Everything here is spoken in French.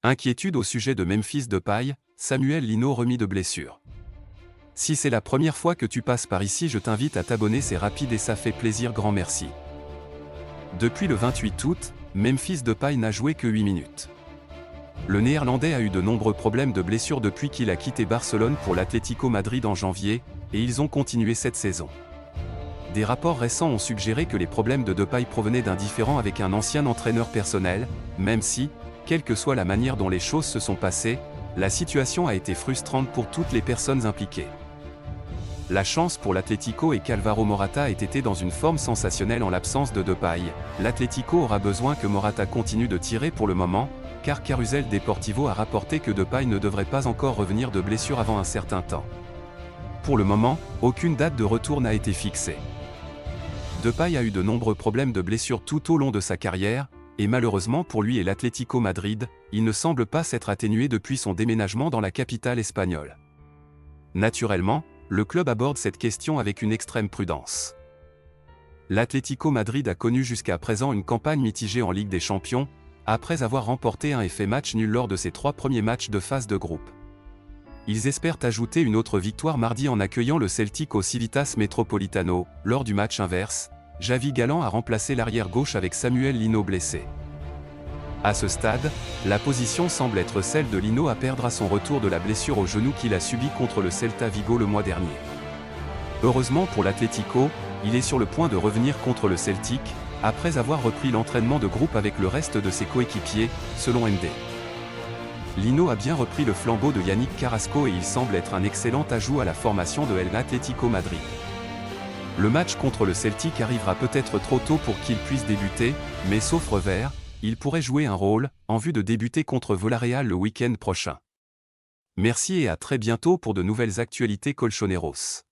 Inquiétude au sujet de Memphis Depay, Samuel Lino remis de blessure. Si c'est la première fois que tu passes par ici, je t'invite à t'abonner, c'est rapide et ça fait plaisir, grand merci. Depuis le 28 août, Memphis Depay n'a joué que 8 minutes. Le Néerlandais a eu de nombreux problèmes de blessure depuis qu'il a quitté Barcelone pour l'Atlético Madrid en janvier, et ils ont continué cette saison. Des rapports récents ont suggéré que les problèmes de Depay provenaient d'un différend avec un ancien entraîneur personnel, même si, quelle que soit la manière dont les choses se sont passées, la situation a été frustrante pour toutes les personnes impliquées. La chance pour l'Atlético est qu'Alvaro Morata ait été dans une forme sensationnelle en l'absence de Depay. L'Atlético aura besoin que Morata continue de tirer pour le moment, car Carrusel Deportivo a rapporté que Depay ne devrait pas encore revenir de blessure avant un certain temps. Pour le moment, aucune date de retour n'a été fixée. Depay a eu de nombreux problèmes de blessure tout au long de sa carrière, et malheureusement pour lui et l'Atlético Madrid, il ne semble pas s'être atténué depuis son déménagement dans la capitale espagnole. Naturellement, le club aborde cette question avec une extrême prudence. L'Atlético Madrid a connu jusqu'à présent une campagne mitigée en Ligue des Champions, après avoir remporté un et fait match nul lors de ses 3 premiers matchs de phase de groupe. Ils espèrent ajouter une autre victoire mardi en accueillant le Celtic au Civitas Metropolitano. Lors du match inverse, Javi Galán a remplacé l'arrière gauche avec Samuel Lino blessé. À ce stade, la position semble être celle de Lino à perdre à son retour de la blessure au genou qu'il a subi contre le Celta Vigo le mois dernier. Heureusement pour l'Atlético, il est sur le point de revenir contre le Celtic, après avoir repris l'entraînement de groupe avec le reste de ses coéquipiers, selon MD. Lino a bien repris le flambeau de Yannick Carrasco et il semble être un excellent ajout à la formation de l'Atlético Madrid. Le match contre le Celtic arrivera peut-être trop tôt pour qu'il puisse débuter, mais sauf revers, il pourrait jouer un rôle, en vue de débuter contre Villarreal le week-end prochain. Merci et à très bientôt pour de nouvelles actualités colchoneros.